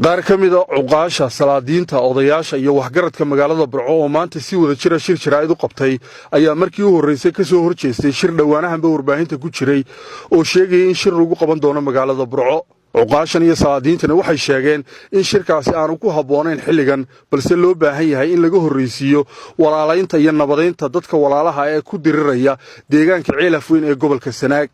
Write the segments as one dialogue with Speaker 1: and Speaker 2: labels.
Speaker 1: qaar ka mid ah cuqaasha salaadiinta odayaasha iyo waxgaradka magaalada Burco oo maanta si wada jira shir jiraa'id u qabtay ayaa markii u horeysay ka soo horjeestay shir dhawaanahanba warbaahinta ku jiray oo sheegay in shir lagu qaban doono magaalada Burco. cuqaashan iyo salaadiintana waxay sheegeen in shirkaasi aanu ku habboonayn xilligan balse loo baahan yahay in laga horreysiiyo walaalaynta iyo nabadeynta dadka walaalaha ee ku diriraya deegaanka Ceelaf Weyn ee gobolka Sanaag.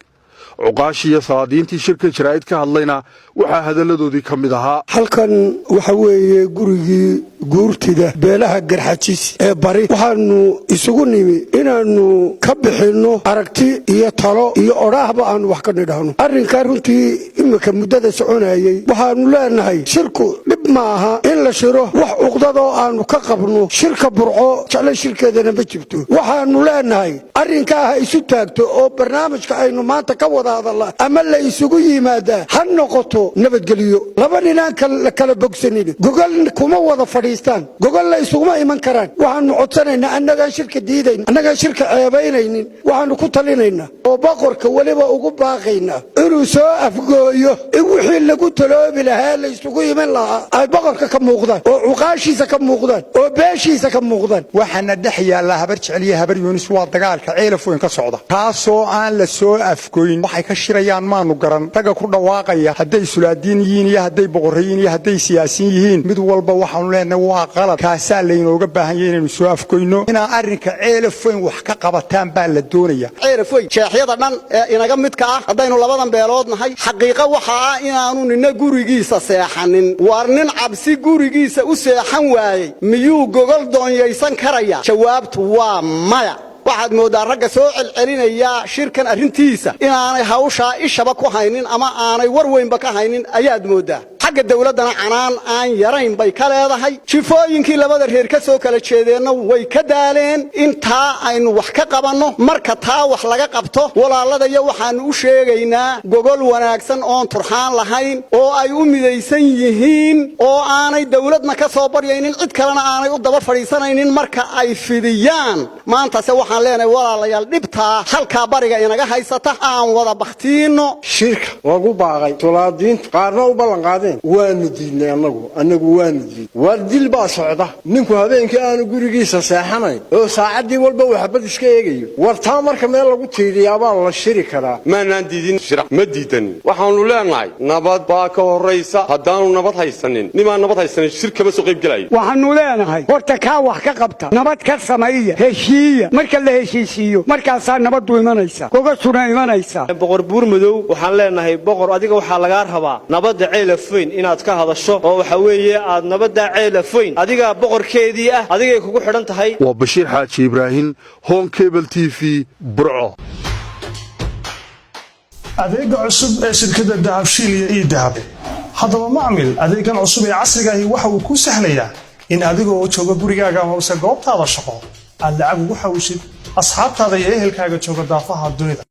Speaker 1: cuqaashi iyo salaadiintii shirka jiraa'id ka hadlayna waxaa hadalladoodii ka mid ahaa
Speaker 2: halkan waxa weeye gurigii guurtida beelaha garxajis ee bari waxaanu isugu nimi inaanu ka bixinno aragti iyo talo iyo odhaahba aanu wax ka nidhaahno arrinkaa runtii imika muddada soconayay waxaanu leenahay shirku dhib ma aha in la shiro wax uqdadoo aanu ka qabno shirka Burco jeclay shirkeedana ma jirto waxaanu leenahay arrinkaa ha isu taagto oo barnaamijka aynu maanta ka wada hadalnaa ama la isugu yimaada ha noqoto nabadgeliyo laba ninaan kala bogsanin gogol kuma wada fadhiistaan gogol la isuguma iman karaan waxaanu codsanaynaa annagaan shirka diidayn annagaan shirka ceebaynaynin waxaanu ku talinaynaa oo boqorka waliba ugu baaqaynaa inuu soo afgooyo in wixii lagu taloobi lahaa la isugu iman lahaa ay boqorka ka muuqdaan oo cuqaashiisa ka muuqdaan oo beeshiisa ka muuqdaan
Speaker 3: waxaana dhex yaalla habar jeceliya habar yuunis waa dagaalka Ceelaf Weyn ka socda taasoo aan la soo afgooyin waxay ka shirayaan maanu garan raga ku dhawaaqaya hadday sulaadiin yihiin iyo hadday boqorriin iyo hadday siyaasiin yihiin mid walba waxaanu leenahay waa qalad kaasa leeynooga baahan yahay inaynu soo afgoyno inaan arrinka Ceelaf Weyn wax ka qabataan baa la doonaya
Speaker 4: Ceelaf Weyn sheexyada dhan inaga midka ah haddaynu labadan beelood nahay xaqiiqo waxa ah inaanu nina gurigiisa seexanin war nin cabsi gurigiisa u seexan waayay miyuu gogol doonyaysan karaya jawaabtu waa maya waxaad moodaa ragga soo celcelinaya shirkan arrintiisa inaanay hawsha ishaba ku haynin ama aanay war weynba ka haynin ayaad moodaa xagga dawladana canaan aan yarayn bay ka leedahay jifooyinkii labada reer ka soo kala jeedeenna way ka daaleen intaa aynu wax ka qabanno marka taa wax laga qabto walaaladaya waxaanu u sheegaynaa gogol wanaagsan oon turxaan lahayn oo ay u midaysan yihiin oo aanay dawladna ka soo baryaynin cid kalena aanay u daba fadhiisanaynin marka ay fidiyaan maantase waxaan leenahay walaalayaal dhibtaa halkaa bariga inaga haysata aan wada bakhtiino
Speaker 5: shirka lagu baaqay salaadiinta qaarna u ballan qaadeen waanu diidnay annagu waanu diid war dil baa socda ninku habeenkii aanu gurigiisa seexanayn oo saacadii walba waxbad iska eegayo war taa marka meel lagu tiiriyaa baa la shiri karaa
Speaker 6: maanaan diidin shir ma diidan waxaanu leenahay nabad baa ka horeysa haddaanu nabad haysanin nimaan nabad haysanin shir kama soo qayb galayo
Speaker 2: waxaanu leenahay horta kaa wax ka qabta nabad ka sameeya heshiiya marka la heshiisiyo markaasaa nabadu imanaysa gogashuna imanaysa
Speaker 7: boqor buurmadow waxaan leenahay boqor adiga waxaa laga rabaa nabadda Ceelaf Weyn inaad ka hadasho oo waxa weeye aad nabadda Ceelaf Weyn adiga boqorkeedii ah adigay kugu xidhan tahay
Speaker 1: waa Bashiir Xaaji Ibraahin Home Cable TV Burco
Speaker 8: adeega cusub ee shirkadda Dahabshiil iyo Dahab haddaba macmiil adeegan cusub ee casriga ah waxa uu ku sahlayaa in adigoo jooga gurigaaga hoose goobtaada shaqo aad lacag ugu xawishid asxaabtaada iyo ehelkaaga jooga daafaha dunida